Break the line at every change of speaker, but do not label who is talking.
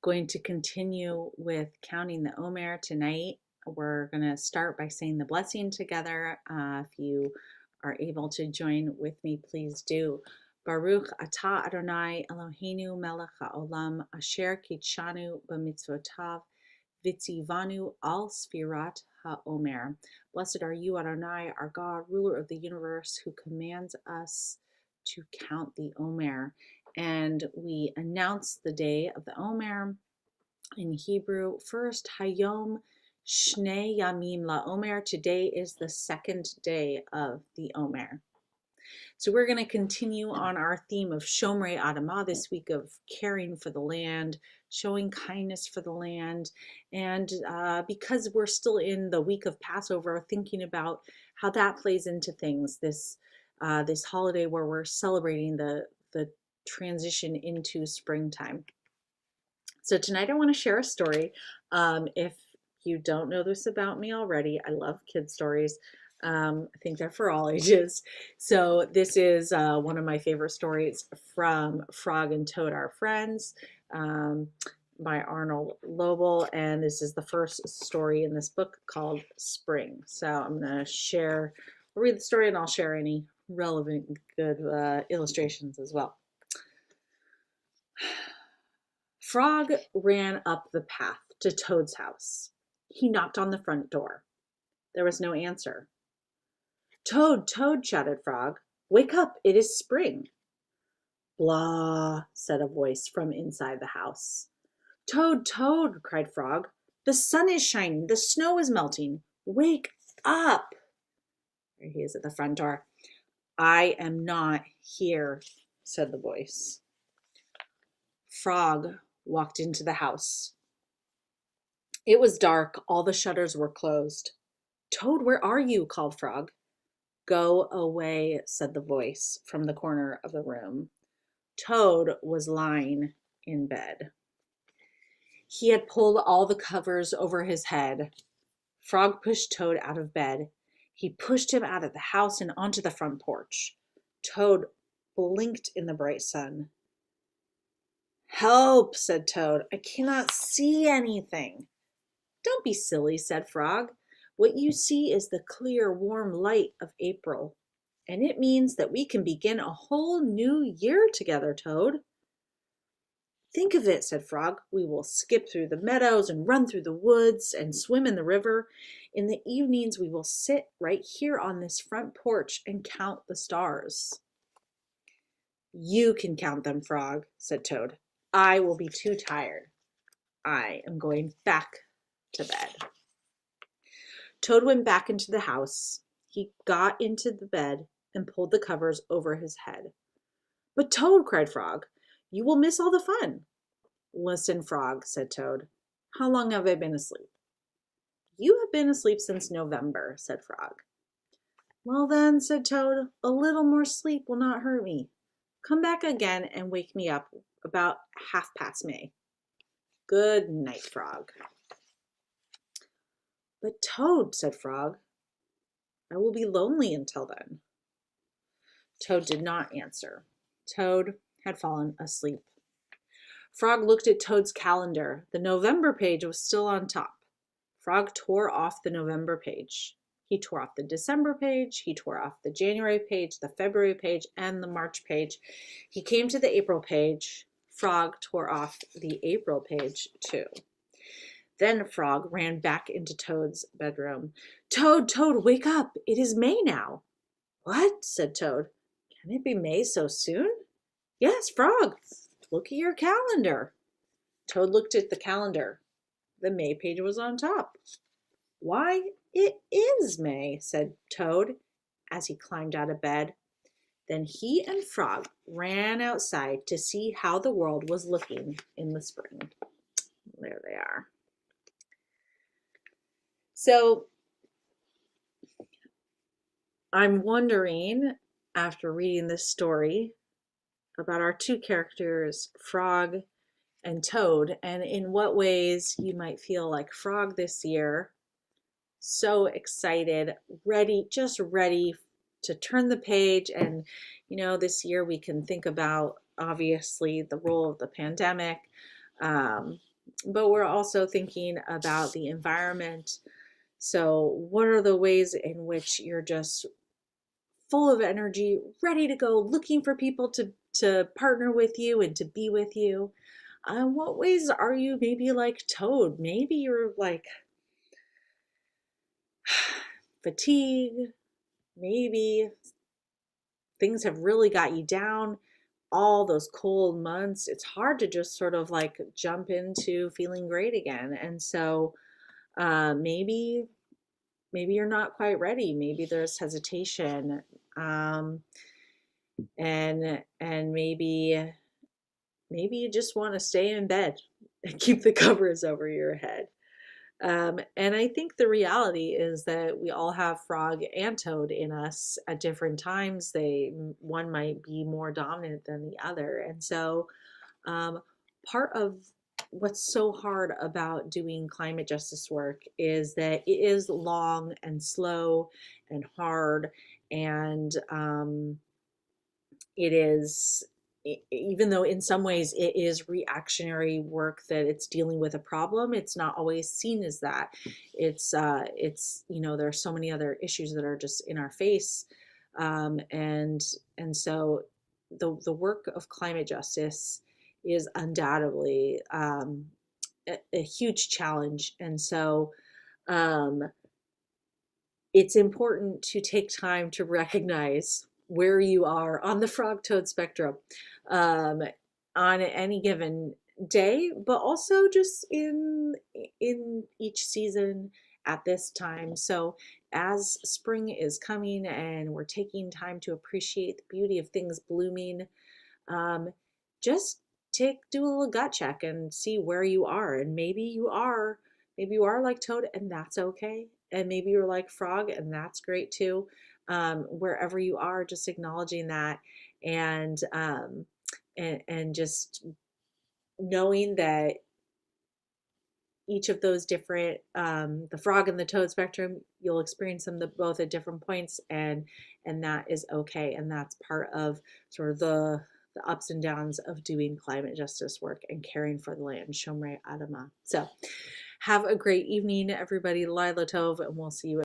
Going to continue with counting the Omer tonight. We're going to start by saying the blessing together. If you are able to join with me, please do. Baruch atah Adonai Eloheinu melech haolam asher kitshanu b'mitzvotav vitzivanu al sfirat haomer. Blessed are you, Adonai, our God, ruler of the universe, who commands us to count the Omer. And we announce the day of the Omer in Hebrew. First, Hayom Shnei Yamim LaOmer. Today is the second day of the Omer. So we're going to continue on our theme of Shomrei Adamah this week, of caring for the land, showing kindness for the land. And because we're still in the week of Passover, thinking about how that plays into things, this holiday where we're celebrating the transition into springtime. So tonight I want to share a story. If you don't know this about me already, I love kid stories. I think they're for all ages. So this is one of my favorite stories from Frog and Toad Are Friends by Arnold Lobel. And this is the first story in this book called Spring. So I'm going to read the story, and I'll share any relevant good illustrations as well. Frog ran up the path to Toad's house. He knocked on the front door. There was no answer. "Toad, Toad," shouted Frog. "Wake up, it is spring." "Blah," said a voice from inside the house. "Toad, Toad," cried Frog. "The sun is shining, the snow is melting. Wake up." There he is at the front door. "I am not here," said the voice. Frog walked into the house. It was dark. All the shutters were closed. "Toad, where are you?" called Frog. "Go away," said the voice from the corner of the room. Toad was lying in bed. He had pulled all the covers over his head. Frog pushed Toad out of bed. He pushed him out of the house and onto the front porch. Toad blinked in the bright sun. "Help," said Toad. "I cannot see anything." "Don't be silly," said Frog. "What you see is the clear, warm light of April, and it means that we can begin a whole new year together, Toad." "Think of it," said Frog. "We will skip through the meadows and run through the woods and swim in the river. In the evenings, we will sit right here on this front porch and count the stars." "You can count them, Frog," said Toad. "I will be too tired. I am going back to bed." Toad went back into the house. He got into the bed and pulled the covers over his head. "But Toad," cried Frog, "you will miss all the fun." "Listen, Frog," said Toad. "How long have I been asleep?" "You have been asleep since November," said Frog. "Well then," said Toad, "a little more sleep will not hurt me. Come back again and wake me up about 1/2 May. Good night, Frog." "But Toad," said Frog, "I will be lonely until then." Toad did not answer. Toad had fallen asleep. Frog looked at Toad's calendar. The November page was still on top. Frog tore off the November page. He tore off the December page. He tore off the January page, the February page, and the March page. He came to the April page. Frog tore off the April page too. Then Frog ran back into Toad's bedroom. "Toad, Toad, wake up. It is May now." "What?" said Toad. "Can it be May so soon?" "Yes, Frog. Look at your calendar." Toad looked at the calendar. The May page was on top. "Why, it is May," said Toad as he climbed out of bed. Then he and Frog ran outside to see how the world was looking in the spring. There they are. So I'm wondering, after reading this story, about our two characters, Frog and Toad, and in what ways you might feel like Frog this year, so excited, just ready to turn the page. And, this year we can think about, obviously, the role of the pandemic, Um, but we're also thinking about the environment. So, what are the ways in which you're just full of energy, ready to go, looking for people to partner with you and to be with you? What ways are you maybe like Toad? Maybe you're like fatigue. Maybe things have really got you down. All those cold months, it's hard to just sort of like jump into feeling great again. And so maybe you're not quite ready. Maybe there's hesitation, um, and maybe you just want to stay in bed and keep the covers over your head. And I think the reality is that we all have frog and toad in us at different times. One might be more dominant than the other, and so um, part of what's so hard about doing climate justice work is that it is long and slow and hard, and it is, even though in some ways it is reactionary work, that it's dealing with a problem, it's not always seen as that. It's there are so many other issues that are just in our face, and so the work of climate justice is undoubtedly a huge challenge. And so um, it's important to take time to recognize where you are on the frog toad spectrum, um, on any given day, but also just in each season at this time. So as spring is coming and we're taking time to appreciate the beauty of things blooming, um, just do a little gut check and see where you are. And maybe you are like toad, and that's okay. And maybe you're like frog, and that's great too. Wherever you are, just acknowledging that, and and just knowing that each of those different, the frog and the toad spectrum, you'll experience them both at different points, and that is okay. And that's part of sort of the ups and downs of doing climate justice work and caring for the land. Shomrei Adama. So have a great evening, everybody. Lila Tov, and we'll see you